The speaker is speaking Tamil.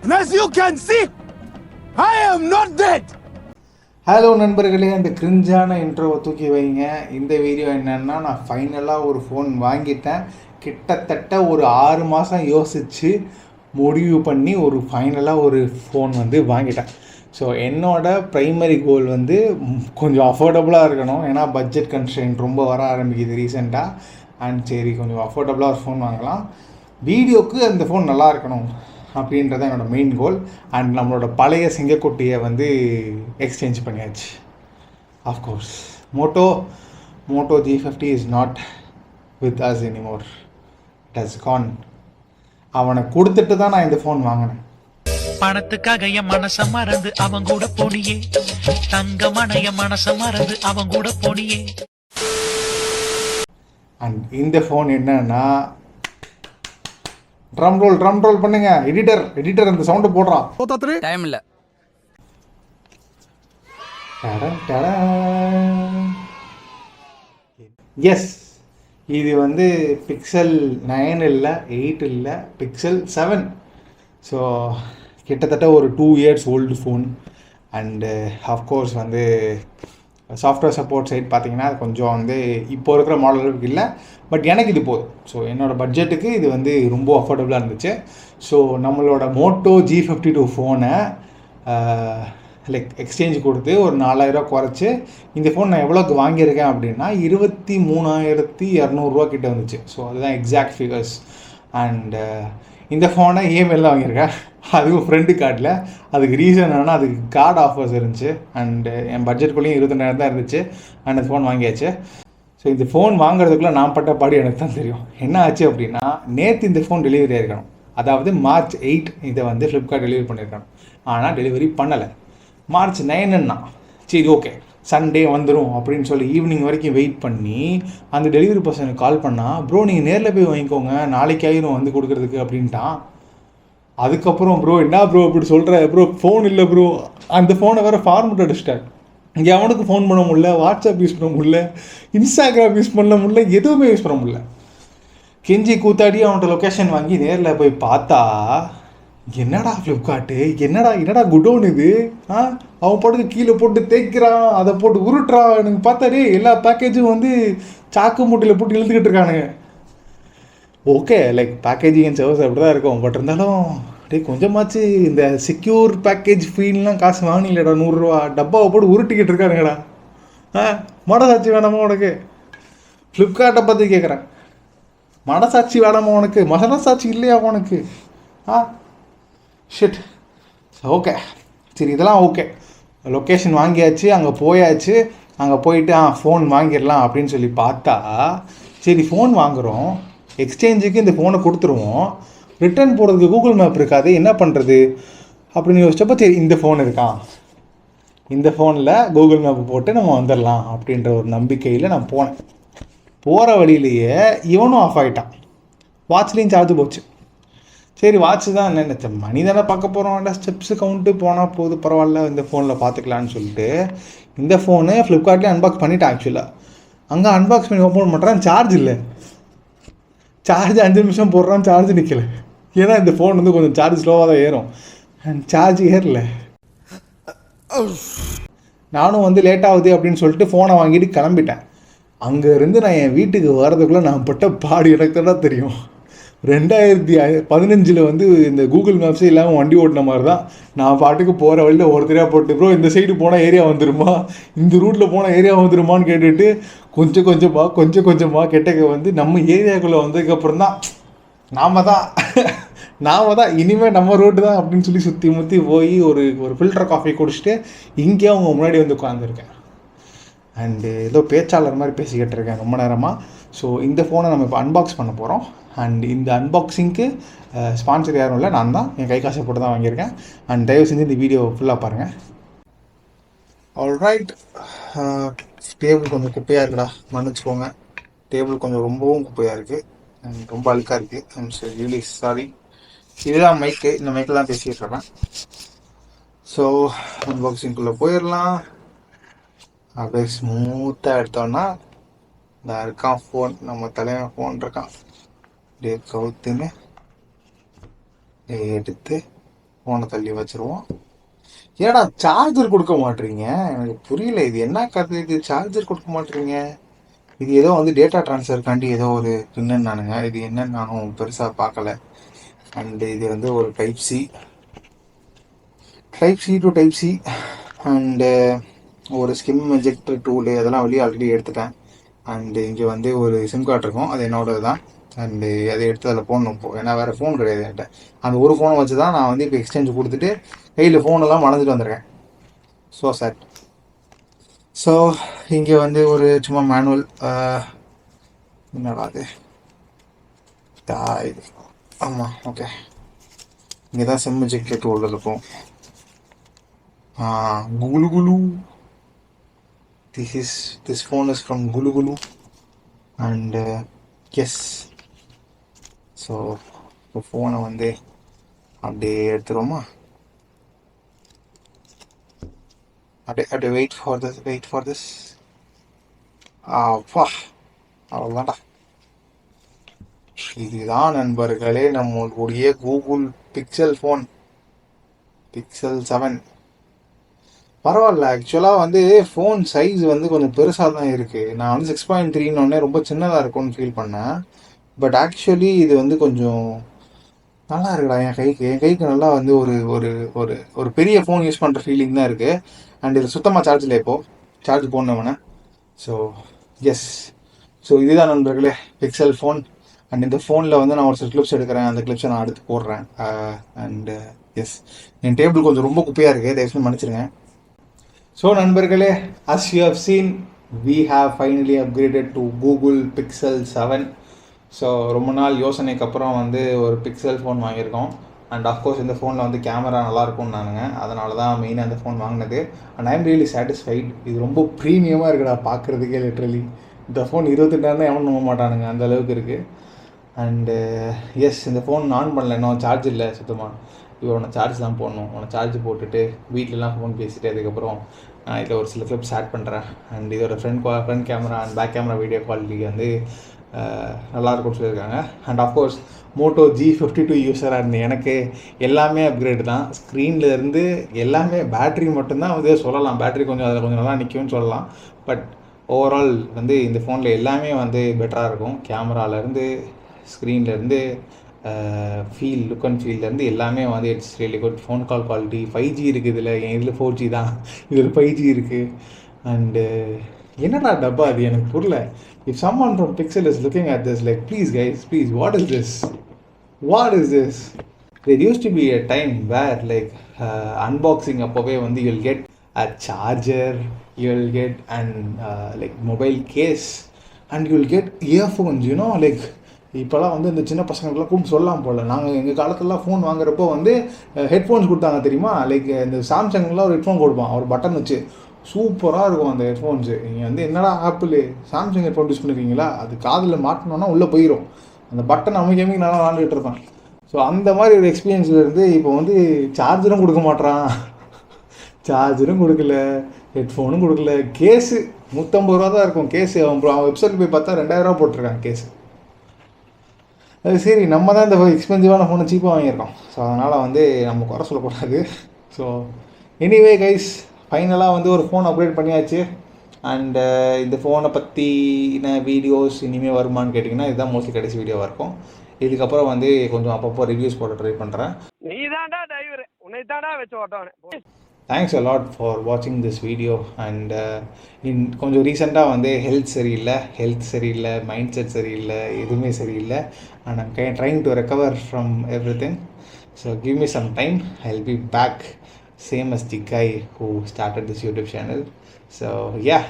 And as you can see, I am not dead. Hello நண்பர்களே, அந்த கிரிஞ்சான இன்ட்ரோவை தூக்கி வைங்க. இந்த வீடியோ என்னென்னா, நான் ஃபைனலாக ஒரு ஃபோன் வாங்கிட்டேன். கிட்டத்தட்ட ஒரு 6 மாதம் யோசித்து முடிவு பண்ணி ஃபைனலாக ஒரு ஃபோன் வாங்கிட்டேன். ஸோ என்னோடய ப்ரைமரி கோல் கொஞ்சம் அஃபோர்டபுளாக இருக்கணும். ஏன்னா பட்ஜெட் கன்ஸ்ட்ரெயின்ட் ரொம்ப வர ஆரம்பிக்குது ரீசெண்டாக. அண்ட் சரி, கொஞ்சம் அஃபோர்டபுளாக ஒரு ஃபோன் வாங்கலாம், வீடியோக்கு அந்த ஃபோன் நல்லா இருக்கணும் அப்படின்றத என்னோடய மெயின் கோல். அண்ட் நம்மளோட பழைய சிங்கக்குட்டியை எக்ஸ்சேஞ்ச் பண்ணியாச்சு. Of course Moto G50 is not with us anymore. It has gone. அவனை கொடுத்துட்டு தான் நான் இந்த ஃபோன் வாங்கினேன். பணத்துக்காக என் மனச மறந்து அவன் கூட போனியே, தங்கமான என் மனச மறந்து அவன் கூட போனியே. அண்ட் இந்த ஃபோன் என்னன்னா, ட்ரம் ரோல் பண்ணுங்க. எடிட்டர் அந்த சவுண்டை போடுறான். டைம் இல்ல. எஸ், இது பிக்சல் 9 இல்லை, 8 இல்லை, பிக்சல் 7. ஸோ கிட்டத்தட்ட ஒரு 2 years old phone. And of course software support side பார்த்தீங்கன்னா கொஞ்சம் இப்போ இருக்கிற மாடலுக்கு இல்லை, பட் எனக்கு இது போதும். ஸோ என்னோடய பட்ஜெட்டுக்கு இது ரொம்ப அஃபோர்டபுளாக இருந்துச்சு. ஸோ நம்மளோட மோட்டோ G52 ஃபோனை எக்ஸ்சேஞ்ச் கொடுத்து ஒரு 4000 குறைச்சி இந்த ஃபோன் நான் எவ்வளோக்கு வாங்கியிருக்கேன் அப்படின்னா 23,200 கிட்ட வந்துச்சு. ஸோ அதுதான் எக்ஸாக்ட் ஃபிகர்ஸ். அண்டு இந்த ஃபோனை இஎம்ஐயில் வாங்கியிருக்கேன், அதுவும் ஃப்ரெண்டு கார்டில். அதுக்கு ரீசன் என்னென்னா, அதுக்கு கார்டு ஆஃபர்ஸ் இருந்துச்சு. அண்டு என் பட்ஜெட்குள்ளேயும் 22,000 தான் இருந்துச்சு. அண்ட் அந்த ஃபோன் வாங்கியாச்சு. ஸோ இந்த ஃபோன் வாங்குறதுக்குள்ளே நான் பட்ட பாடி எனக்கு தான் தெரியும். என்ன ஆச்சு அப்படின்னா, நேற்று இந்த ஃபோன் டெலிவரி ஆகிருக்கணும். அதாவது March 8 இதை ஃப்ளிப்கார்ட் டெலிவரி பண்ணியிருக்கணும். ஆனால் டெலிவரி பண்ணலை. March 9ன்னா சரி ஓகே சண்டே வந்துடும் அப்படின்னு சொல்லி ஈவினிங் வரைக்கும் வெயிட் பண்ணி அந்த டெலிவரி பர்சனுக்கு கால் பண்ணால், ப்ரோ நீங்கள் நேரில் போய் வாங்கிக்கோங்க, நாளைக்கு ஆயிரும் கொடுக்குறதுக்கு அப்படின்ட்டான். அதுக்கப்புறம் ப்ரோ என்ன ப்ரோ அப்படி சொல்கிற ப்ரோ, ஃபோன் இல்லை ப்ரோ. அந்த ஃபோனை வேறு ஃபார்மெட் அடிச்சிட்டாங்க. இங்கே அவனுக்கு ஃபோன் பண்ண முடியல, வாட்ஸ்அப் யூஸ் பண்ண முடியல, இன்ஸ்டாகிராம் யூஸ் பண்ண முடியல, எதுவுமே யூஸ் பண்ண முடியல. கெஞ்சி கூத்தாடி அவன்கிட்ட லொக்கேஷன் வாங்கி நேரில் போய் பார்த்தா, என்னடா ஃப்ளிப்கார்ட்டு, என்னடா குடோன் இது, அவன் போட்டு கீழே போட்டு தேய்க்கிறான், அதை போட்டு உருட்டுறான். எனக்கு பார்த்தாடே எல்லா பேக்கேஜும் சாக்கு மூட்டையில் போட்டு இழுத்துக்கிட்டு இருக்கானுங்க. ஓகே, பேக்கேஜிங் அண்ட் சர்வீஸ் அப்படி தான் இருக்கும். பட் இருந்தாலும் கொஞ்சமாச்சு இந்த செக்யூர் பேக்கேஜ் ஃபீல்லாம் காசு வாங்கினீங்களேடா, 100 ரூபா டப்பாவை போட்டு உருட்டிக்கிட்டு இருக்கானுங்கடா. மனசாட்சி வேணாமா உனக்கு? ஃப்ளிப்கார்ட்டை பற்றி கேட்குறேன். மனசாட்சி வேணாமா உனக்கு? மனசாட்சி இல்லையா உனக்கு? ஷிட். ஓகே சரி, இதெல்லாம் ஓகே. லொக்கேஷன் வாங்கியாச்சு, அங்கே போயாச்சு. அங்கே போயிட்டு ஃபோன் வாங்கிடலாம் அப்படின்னு சொல்லி பார்த்தா, சரி ஃபோன் வாங்குகிறோம், எக்ஸ்சேஞ்சுக்கு இந்த ஃபோனை கொடுத்துருவோம், ரிட்டர்ன் போடுறதுக்கு கூகுள் மேப் இருக்காது, என்ன பண்ணுறது அப்படின்னு யோசிச்சப்போ, சரி இந்த ஃபோன் இருக்கான், இந்த ஃபோனில் கூகுள் மேப் போட்டு நம்ம வந்துடலாம் அப்படின்ற ஒரு நம்பிக்கையில் நான் போனேன். போகிற வழியிலேயே இவனும் ஆஃப் ஆகிட்டான். வாட்ச்லேயும் சார்ஜ் போச்சு. சரி வாட்ச் தான் நினைச்சேன், மணி தானே பார்க்க போகிறோம், ஸ்டெப்ஸு கவுண்ட்டு போனால் போது, பரவாயில்ல இந்த ஃபோனில் பார்த்துக்கலான்னு சொல்லிட்டு இந்த ஃபோனு ஃப்ளிப்கார்ட்லேயே அன்பாக்ஸ் பண்ணிவிட்டேன். ஆக்சுவலாக அங்கே அன்பாக்ஸ் பண்ணி ஓப்பன் பண்ணுறான், சார்ஜ் இல்லை. சார்ஜ் 5 நிமிஷம் போடுறான், சார்ஜ் நிற்கல. ஏன்னா இந்த ஃபோன் கொஞ்சம் சார்ஜ் ஸ்லோவாக தான் ஏறும். சார்ஜ் ஏறல. நானும் லேட் ஆகுது அப்படின்னு சொல்லிட்டு ஃபோனை வாங்கிட்டு கிளம்பிட்டேன். அங்கேருந்து நான் என் வீட்டுக்கு வர்றதுக்குள்ளே நான் பட்ட பாடு எனக்கு தான் தெரியும். 2015 இந்த கூகுள் மேப்ஸே இல்லாமல் வண்டி ஓட்டின மாதிரி தான். நான் பாட்டுக்கு போகிற வழியில் ஒருத்தரையாக போட்டு, ப்ரோ இந்த சைடு போனால் ஏரியா வந்துடுமா, இந்த ரூட்டில் போனால் ஏரியா வந்துடுமான்னு கேட்டுட்டு கொஞ்சம் கொஞ்சமாக கெட்டக்க நம்ம ஏரியாக்குள்ளே வந்ததுக்கப்புறம் தான் நாம தான் இனிமேல் நம்ம ரோட்டு தான் அப்படின்னு சொல்லி சுற்றி முற்றி போய் ஒரு ஃபில்டர் காஃபி குடிச்சிட்டு இங்கே அவங்க முன்னாடி உட்காந்துருக்கேன். அண்டு ஏதோ பேச்சாளர் மாதிரி பேசிக்கிட்டு இருக்கேன் ரொம்ப நேரமாக. ஸோ இந்த ஃபோனை நம்ம இப்போ அன்பாக்ஸ் பண்ண போகிறோம். அண்ட் இந்த அன்பாக்சிங்க்கு ஸ்பான்சர் யாரும் இல்லை, நான் தான் என் கை காசை போட்டு தான் வாங்கியிருக்கேன். அண்ட் தயவு செஞ்சு இந்த வீடியோ ஃபுல்லாக பாருங்கள். ஆல்ரைட், டேபிள் கொஞ்சம் குப்பையாக இருக்குடா, மன்னிச்சுக்கோங்க. டேபிள் கொஞ்சம் ரொம்பவும் குப்பையாக இருக்குது, ரொம்ப அழுக்காக இருக்குது. I'm really sorry. இதுதான் மைக்கு, இந்த மைக்கில் தான் பேசிகிட்டு இருக்கேன். ஸோ அன்பாக்சிங்குள்ளே போயிடலாம். அப்படியே ஸ்மூத்தாக எடுத்தோன்னா இந்த இருக்கான் ஃபோன், நம்ம தலைவன் ஃபோன் இருக்கான். அப்படியே கவுத்துன்னு எடுத்து ஃபோனை தள்ளி வச்சுருவோம். ஏடா சார்ஜர் கொடுக்க மாட்டீங்க, எனக்கு புரியல. இது என்ன கதை, இது சார்ஜர் கொடுக்க மாட்டீங்க. இது ஏதோ வந்து டேட்டா ட்ரான்ஸ்ஃபர்காண்டி ஏதோ ஒரு பின்னு நானுங்க. இது என்னன்னு நானும் பெருசாக பார்க்கல. அண்டு இது வந்து ஒரு type C to type C and ஒரு ஸ்கிம் எஜெக்டர் டூலு அதெல்லாம் வெளியே ஆல்ரெடி எடுத்துட்டேன். அண்டு இங்கே வந்து ஒரு சிம் கார்டு இருக்கும், அது என்னோடது தான். அண்டு அதை எடுத்து அதில் போடணும். ஏன்னா வேறு ஃபோன் கிடையாது என்கிட்ட. அந்த ஒரு ஃபோனை வச்சு தான் நான் வந்து இப்போ எக்ஸ்சேஞ்ச் கொடுத்துட்டு கையில் ஃபோனெல்லாம் மறந்துட்டு வந்திருக்கேன். So sir. ஸோ இங்கே வந்து ஒரு சும்மா மேனுவல் என்னடா அது இது ஆமாம் ஓகே. இங்கே தான் சிம் எஜெக்டர் டூல் இருக்கும். Gulu. This phone is from Gulu. And yes. So the phone வந்து அப்படியே எடுத்துருவோமா? அப்படியே வெயிட் ஃபார் திஸ். அப்பா அவ்வளோதான்டா. இதுதான் நண்பர்களே நம்மளுடைய கூகுள் பிக்சல் ஃபோன், பிக்சல் 7. பரவாயில்ல. ஆக்சுவலாக வந்து ஃபோன் சைஸ் வந்து கொஞ்சம் பெருசாக தான் இருக்குது. நான் வந்து 6.3 ரொம்ப சின்னதாக இருக்கும்னு ஃபீல் பண்ணேன். பட் ஆக்சுவலி இது வந்து கொஞ்சம் நல்லா இருக்குடா. என் கைக்கு நல்லா வந்து ஒரு ஒரு ஒரு ஒரு பெரிய ஃபோன் யூஸ் பண்ணுற ஃபீலிங் தான் இருக்குது. அண்ட் இதில் சுத்தமாக சார்ஜ் இல்லை, இப்போது சார்ஜ் போடணும்னே. So yes. ஸோ இதுதான் நண்பர்களே பிக்சல் ஃபோன். அண்ட் இந்த ஃபோனில் வந்து நான் ஒரு சில கிளிப்ஸ் எடுக்கிறேன், அந்த கிளிப்ஸை நான் அடுத்து போடுறேன். அண்டு எஸ், என் டேபிள் கொஞ்சம் ரொம்ப குப்பையாக இருக்குது, தயவுசெய்து மன்னிச்சிருங்க. ஸோ நண்பர்களே, as you have seen, we have finally upgraded to Google Pixel 7. So ரொம்ப நாள் யோசனைக்கு அப்புறம் வந்து ஒரு பிக்சல் ஃபோன் வாங்கியிருக்கோம். அண்ட் ஆஃப்கோர்ஸ் இந்த ஃபோனில் வந்து கேமரா நல்லாயிருக்கும்னு நானுங்க, அதனால தான் மெயினாக அந்த ஃபோன் வாங்கினது. And I am really satisfied. இது ரொம்ப ப்ரீமியமாக இருக்குடா பார்க்குறதுக்கே. லிட்ரலி இந்த ஃபோன் 28,000 எவனும் நம்ப மாட்டானுங்க, அந்த அளவுக்கு இருக்குது. அண்டு எஸ், இந்த ஃபோன் ஆன் பண்ணல, இன்னும் சார்ஜ் இல்லை சுத்தமாக. இவனை சார்ஜ் தான் போடணும். உன்னை சார்ஜ் போட்டுட்டு வீட்டிலலாம் ஃபோன் பேசிட்டு அதுக்கப்புறம் நான் இதில் ஒரு சில கிளிப்ஸ் ஆட் பண்ணுறேன். அண்ட் இதோட front camera and back camera video quality வந்து நல்லாயிருக்கும்னு சொல்லியிருக்காங்க. அண்ட் ஆஃப்கோர்ஸ் மோட்டோ G52 யூஸராக இருந்தேன், எனக்கு எல்லாமே அப்கிரேட் தான். ஸ்க்ரீன்லேருந்து எல்லாமே. பேட்ரி மட்டும்தான் வந்து சொல்லலாம், பேட்ரி கொஞ்சம் அதில் கொஞ்சம் நல்லா நிற்கும்னு சொல்லலாம். பட் ஓவரால் வந்து இந்த ஃபோனில் எல்லாமே வந்து பெட்டராக இருக்கும். கேமராலேருந்து, ஸ்க்ரீன்லேருந்து, லுக் அண்ட் ஃபீல்லேருந்து எல்லாமே வந்து it's really good. Phone call quality 5G இருக்குது இதில். என் இதில் 4G தான், இதில் 5G இருக்குது. அண்டு என்னடா டப்பா அது, எனக்கு புரியல. If someone from pixel is looking at this, like please guys, please, what is this? There used to be a time where like unboxing அப்போவே வந்து you'll get a charger, you'll get an like mobile case, and you'll get earphones, you know, like இப்போலாம் வந்து இந்த சின்ன பசங்களுக்குலாம் கூப்பிட்டு சொல்லலாம் போல். நாங்கள் எங்கள் காலத்துலலாம் ஃபோன் வாங்குறப்போ வந்து ஹெட்ஃபோன்ஸ் கொடுத்தாங்க தெரியுமா. லைக் இந்த சாம்சங்லாம் ஒரு ஹெட்ஃபோன் கொடுப்பான், ஒரு பட்டன் வச்சு, சூப்பராக இருக்கும் அந்த ஹெட்ஃபோன்ஸு. நீங்கள் வந்து என்னடா ஆப்பிள் சாம்சங் ஹெட்ஃபோன் யூஸ் பண்ணிருக்கீங்களா, அது காதில் மாட்டினோன்னா உள்ளே போயிடும், அந்த பட்டன் அமைக்க நல்லா விளாண்டுட்டு இருப்பான். ஸோ அந்த மாதிரி ஒரு எக்ஸ்பீரியன்ஸ்லேருந்து இப்போ வந்து சார்ஜரும் கொடுக்க மாட்றான், சார்ஜரும் கொடுக்கல, ஹெட்ஃபோனும் கொடுக்கல. கேஸு 150 ரூபா தான் இருக்கும் கேஸு. அவன் வெப்சைட்டில் போய் பார்த்தா 2000 போட்டிருக்கான் கேஸு. அது சரி, நம்ம தான் இந்த எக்ஸ்பென்சிவான ஃபோனை சீப்பாக வாங்கியிருக்கோம். ஸோ அதனால் வந்து நம்ம குறை சொல்லக்கூடாது. ஸோ எனிவே கைஸ், ஃபைனலாக வந்து ஒரு ஃபோன் அப்கிரேட் பண்ணியாச்சு. அண்டு இந்த ஃபோனை பற்றின வீடியோஸ் இனிமேல் வருமானு கேட்டிங்கன்னா இதுதான் மோஸ்ட்லி கடைசி வீடியோவாக இருக்கும். இதுக்கப்புறம் வந்து கொஞ்சம் அப்பப்போ ரிவ்யூஸ் போட ட்ரை பண்ணுறேன். நீ தான்டா டிரைவர், உன்னை தான்டா வச்சு ஓட்டவனே. தேங்க்ஸ் அலாட் ஃபார் வாட்சிங் திஸ் வீடியோ. அண்ட் கொஞ்சம் ரீசெண்டாக வந்து ஹெல்த் சரியில்லை, மைண்ட் செட் சரியில்லை, எதுவுமே சரியில்லை. And I'm trying to recover from everything. So give me some time, I will be back same as the guy who started this YouTube channel. So yeah.